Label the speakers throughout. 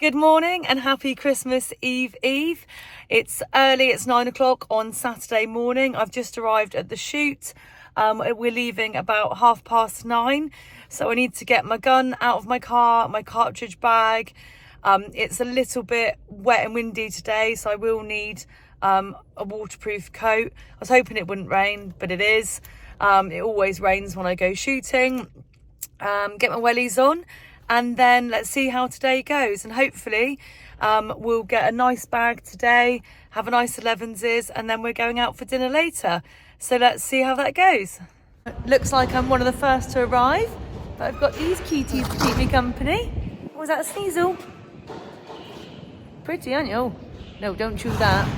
Speaker 1: Good morning and happy Christmas Eve. It's early, it's 9 o'clock on Saturday morning. I've just arrived at the shoot. We're leaving about 9:30. So I need to get my gun out of my car, my cartridge bag. It's a little bit wet and windy today, so I will need a waterproof coat. I was hoping it wouldn't rain, but it is. It always rains when I go shooting. Get my wellies on. And then let's see how today goes. And hopefully we'll get a nice bag today, have a nice 11s, and then we're going out for dinner later. So let's see how that goes. Looks like I'm one of the first to arrive, but I've got these cuties to keep me company. Was that a sneasel? Pretty, aren't you? Oh, no, don't chew that.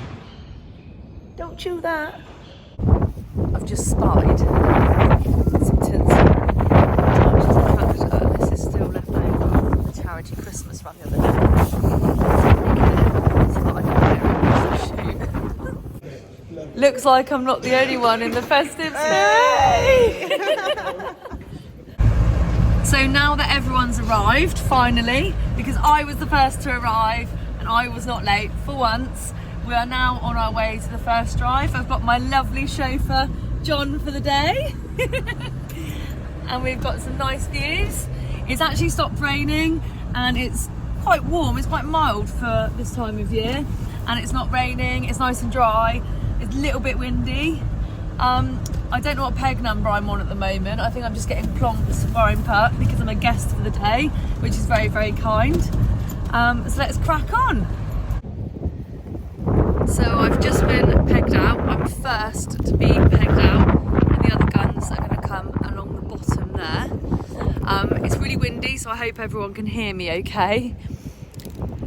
Speaker 1: Don't chew that. I've just spied some tinsel. This is still left over from the charity Christmas run the other day. So that I can get it shoot. Looks like I'm not the only one in the festive spirit. So now that everyone's arrived, finally, because I was the first to arrive and I was not late for once, we are now on our way to the first drive. I've got my lovely chauffeur, John, for the day. And we've got some nice views. It's actually stopped raining and it's quite warm, it's quite mild for this time of year. And it's not raining, it's nice and dry, it's a little bit windy. I don't know what peg number I'm on at the moment. I think I'm just getting plonked where I'm put because I'm a guest for the day, which is very, very kind. So let's crack on. So I've just been pegged out. I'm first to be pegged out, and the other guns are going to come along the bottom there. It's really windy, so I hope everyone can hear me okay.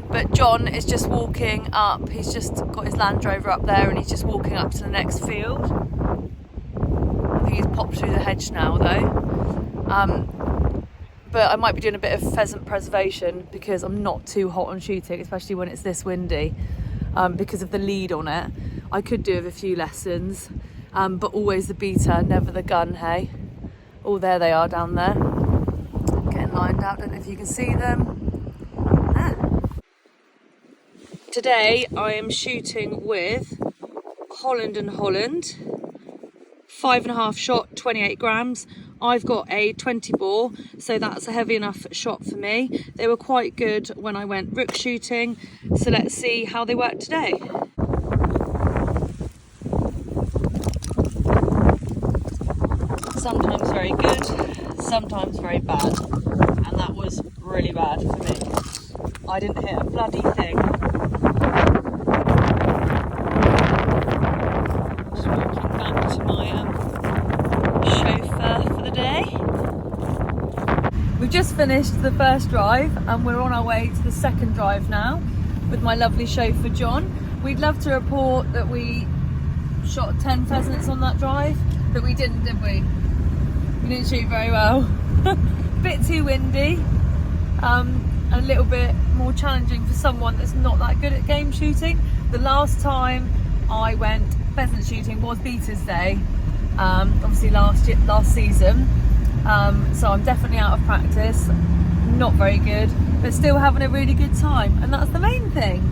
Speaker 1: But John is just walking up. He's just got his Land Rover up there and he's just walking up to the next field. I think he's popped through the hedge now though. But I might be doing a bit of pheasant preservation because I'm not too hot on shooting, especially when it's this windy, because of the lead on it. I could do with a few lessons, but always the beater, never the gun, hey? Oh, there they are down there. Getting lined out, don't know if you can see them. Today I am shooting with Holland & Holland, 5.5 shot, 28 grams. I've got a 20 bore, so that's a heavy enough shot for me. They were quite good when I went rook shooting, so let's see how they work today. Sometimes very good, sometimes very bad, and that was really bad for me. I didn't hit a bloody thing. Just walking back to my chauffeur for the day. We've just finished the first drive and we're on our way to the second drive now with my lovely chauffeur John. We'd love to report that we shot 10 pheasants on that drive, but we didn't, did we? We didn't shoot very well. Bit too windy, a little bit more challenging for someone that's not that good at game shooting. The last time I went pheasant shooting was Beater's Day, obviously last season. So I'm definitely out of practice, not very good, but still having a really good time, and that's the main thing.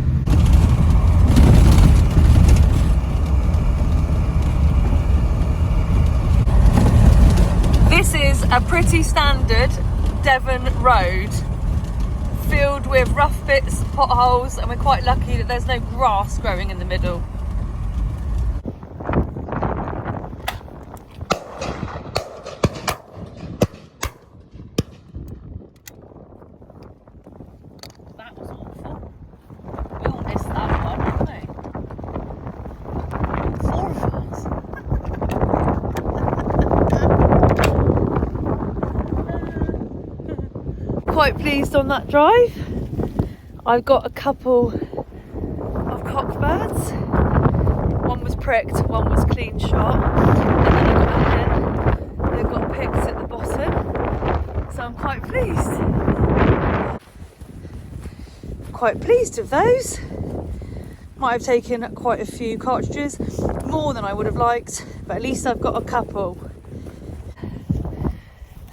Speaker 1: This is a pretty standard Devon road, filled with rough bits, potholes, and we're quite lucky that there's no grass growing in the middle. That was awful. We all missed that one, didn't we? 4 of us. Quite pleased on that drive. I've got a couple of cockbirds. One was pricked, one was clean shot, and then I got a hen. They've got pigs at the bottom, so I'm quite pleased. Quite pleased with those. Might have taken quite a few cartridges, more than I would have liked, but at least I've got a couple.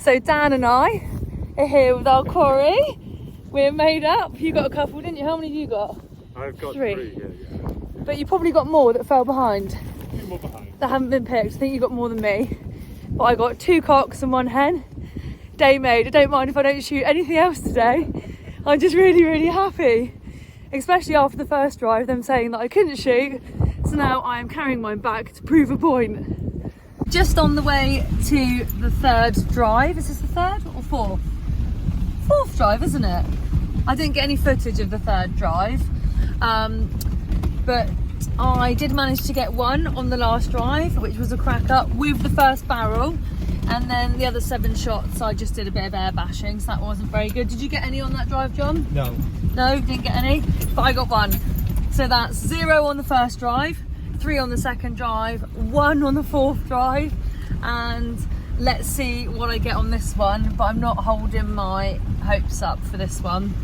Speaker 1: So Dan and I are here with our quarry. We're made up. You got a couple, didn't you? How many have you got?
Speaker 2: I've got
Speaker 1: three.
Speaker 2: Yeah.
Speaker 1: But you probably got more that fell behind.
Speaker 2: A few more behind.
Speaker 1: That haven't been picked. I think you got more than me. But I got 2 cocks and 1 hen. Day made. I don't mind if I don't shoot anything else today. I'm just really, really happy. Especially after the first drive, them saying that I couldn't shoot. So now I am carrying mine back to prove a point. Just on the way to the 3rd drive. Is this the 3rd or 4th? 4th drive, isn't it? I didn't get any footage of the 3rd drive. But I did manage to get 1 on the last drive, which was a crack up with the first barrel. And then the other 7 shots, I just did a bit of air bashing, so that wasn't very good. Did you get any on that drive, John?
Speaker 2: No.
Speaker 1: No, didn't get any, but I got 1. So that's 0 on the first drive, 3 on the second drive, 1 on the 4th drive, and let's see what I get on this one, but I'm not holding my hopes up for this one.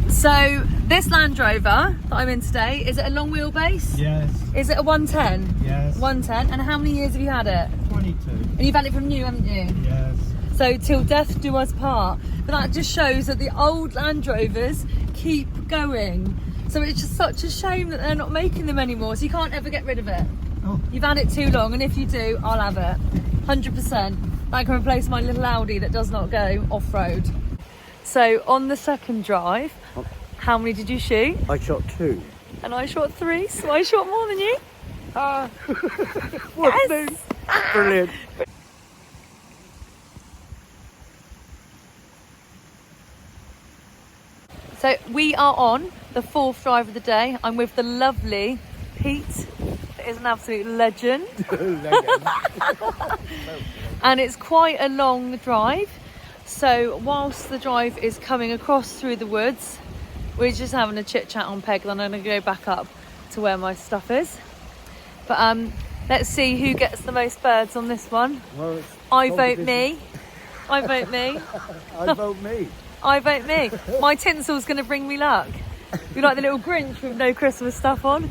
Speaker 1: So this Land Rover that I'm in today, is it a long wheelbase?
Speaker 2: Yes.
Speaker 1: Is it a 110?
Speaker 2: Yes.
Speaker 1: 110, and how many years have you had it?
Speaker 2: 22.
Speaker 1: And you've had it from new, haven't you?
Speaker 2: Yes.
Speaker 1: So till death do us part. But that just shows that the old Land Rovers keep going. So it's just such a shame that they're not making them anymore. So you can't ever get rid of it.
Speaker 2: Oh.
Speaker 1: You've had it too long, and if you do, I'll have it. 100%. That can replace my little Audi that does not go off-road. So on the second drive, how many did you shoot?
Speaker 3: I shot 2.
Speaker 1: And I shot 3, so I shot more than you.
Speaker 3: Yes. Brilliant.
Speaker 1: So we are on the 4th drive of the day. I'm with the lovely Pete. That is an absolute legend. And it's quite a long drive. So whilst the drive is coming across through the woods, we're just having a chit chat on peg. Then I'm going to go back up to where my stuff is. But let's see who gets the most birds on this one.
Speaker 3: Well,
Speaker 1: I vote me. I vote me.
Speaker 3: I vote me.
Speaker 1: I vote me. My tinsel's going to bring me luck. You're like the little Grinch with no Christmas stuff on.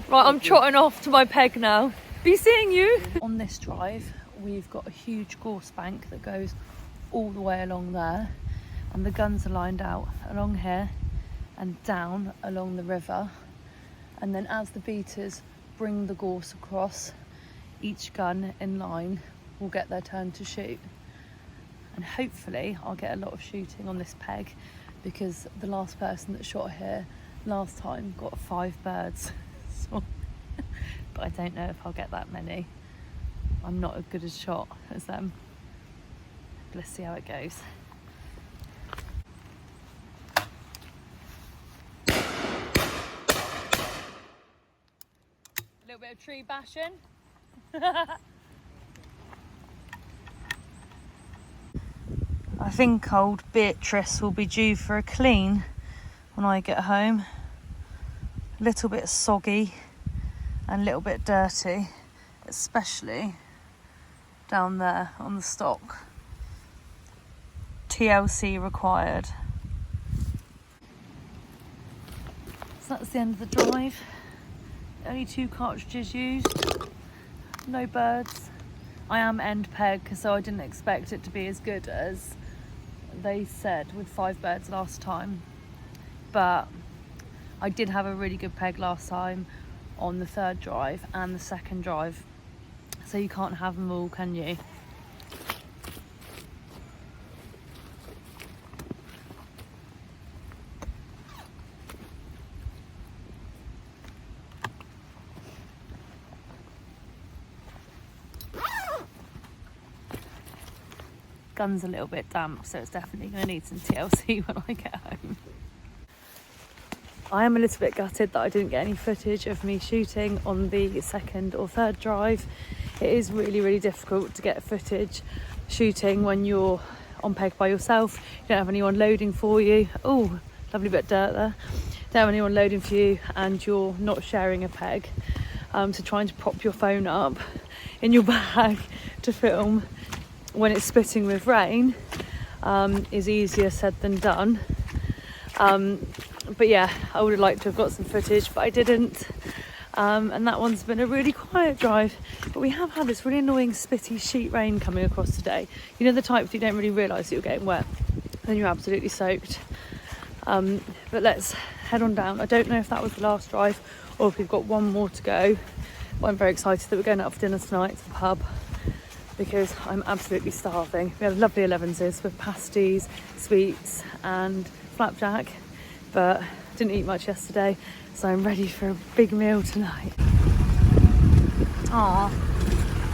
Speaker 1: Right, I'm trotting off to my peg now. Be seeing you. On this drive, we've got a huge gorse bank that goes all the way along there. And the guns are lined out along here and down along the river. And then as the beaters bring the gorse across, each gun in line will get their turn to shoot. And hopefully I'll get a lot of shooting on this peg, because the last person that shot here last time got 5 birds. So, but I don't know if I'll get that many. I'm not as good a shot as them. Let's see how it goes. A little bit of tree bashing. I think old Beatrice will be due for a clean when I get home. A little bit soggy and a little bit dirty, especially down there on the stock. TLC required. So that's the end of the drive. Only 2 cartridges used, no birds. I am end peg, so I didn't expect it to be as good as they said with 5 birds last time. But I did have a really good peg last time on the 3rd drive and the 2nd drive. So you can't have them all, can you? Gun's a little bit damp, so it's definitely going to need some TLC when I get home. I am a little bit gutted that I didn't get any footage of me shooting on the 2nd or 3rd drive. It is really, really difficult to get footage shooting when you're on peg by yourself. You don't have anyone loading for you. Oh, lovely bit of dirt there. Don't have anyone loading for you, and you're not sharing a peg. So trying to prop your phone up in your bag to film when it's spitting with rain is easier said than done. But yeah, I would have liked to have got some footage, but I didn't. And that one's been a really quiet drive. But we have had this really annoying spitty sheet rain coming across today. You know, the type that you don't really realise that you're getting wet, then you're absolutely soaked. But let's head on down. I don't know if that was the last drive or if we've got one more to go, but I'm very excited that we're going out for dinner tonight to the pub because I'm absolutely starving. We had lovely 11s with pasties, sweets and flapjack, but didn't eat much yesterday, so I'm ready for a big meal tonight. Aw,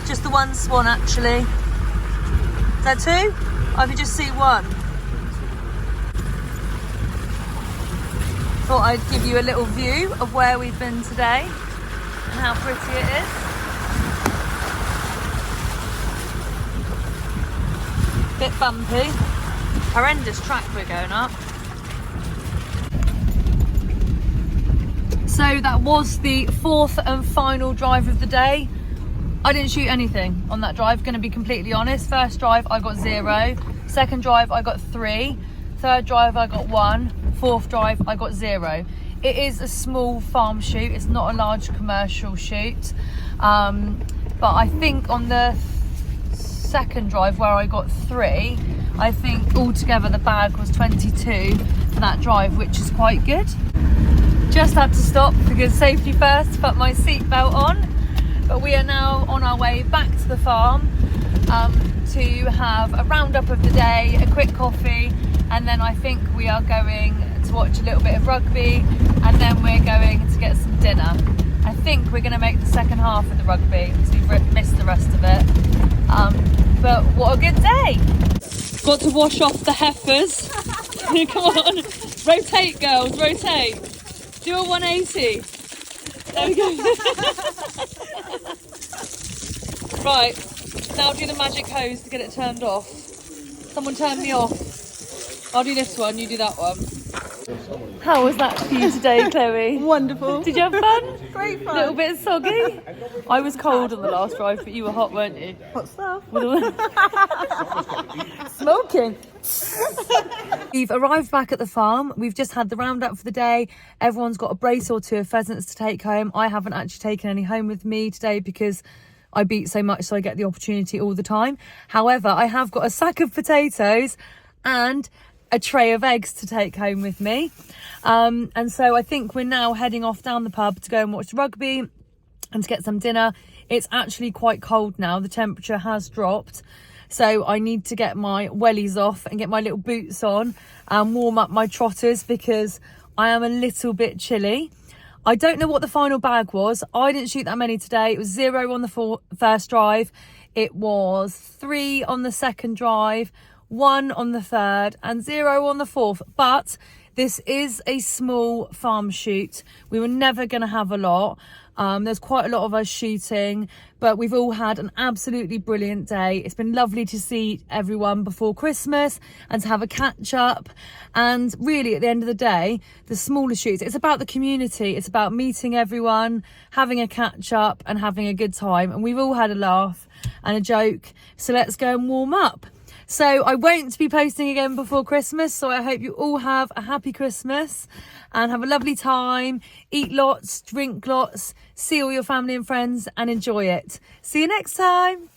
Speaker 1: just the one swan actually. Is that two? I could just see one. Thought I'd give you a little view of where we've been today and how pretty it is. Bit bumpy. Horrendous track we're going up. So that was the fourth and final drive of the day. I didn't shoot anything on that drive, going to be completely honest. First drive I got 0, second drive I got 3, third drive I got 1, fourth drive I got 0. It is a small farm shoot, it's not a large commercial shoot, but I think on the second drive where I got 3, I think altogether the bag was 22 for that drive, which is quite good. Just had to stop because safety first, put my seatbelt on. But we are now on our way back to the farm to have a roundup of the day, a quick coffee, and then I think we are going to watch a little bit of rugby, and then we're going to get some dinner. I think we're going to make the second half of the rugby because we've missed the rest of it. But what a good day. Got to wash off the heifers. Come on, rotate girls, rotate. Do a 180. There we go. Right, now do the magic hose to get it turned off. Someone turn me off. I'll do this one, you do that one. How was that for you today, Chloe?
Speaker 2: Wonderful.
Speaker 1: Did you have fun?
Speaker 2: Great fun.
Speaker 1: A little bit soggy? I was cold on the last drive, but you were hot, weren't you?
Speaker 2: Hot stuff.
Speaker 1: Smoking. We've arrived back at the farm. We've just had the roundup for the day. Everyone's got a brace or two of pheasants to take home. I haven't actually taken any home with me today because I beat so much, so I get the opportunity all the time. However, I have got a sack of potatoes and a tray of eggs to take home with me. And so I think we're now heading off down the pub to go and watch rugby and to get some dinner. It's actually quite cold now. The temperature has dropped. So I need to get my wellies off and get my little boots on and warm up my trotters because I am a little bit chilly. I don't know what the final bag was. I didn't shoot that many today. It was 0 on the first drive. It was 3 on the second drive, 1 on the third and 0 on the fourth. But this is a small farm shoot. We were never going to have a lot. There's quite a lot of us shooting, but we've all had an absolutely brilliant day. It's been lovely to see everyone before Christmas and to have a catch up. And really, at the end of the day, the smaller shoots, it's about the community. It's about meeting everyone, having a catch up and having a good time. And we've all had a laugh and a joke. So let's go and warm up. So I won't be posting again before Christmas, so I hope you all have a happy Christmas and have a lovely time, eat lots, drink lots, see all your family and friends and enjoy it. See you next time.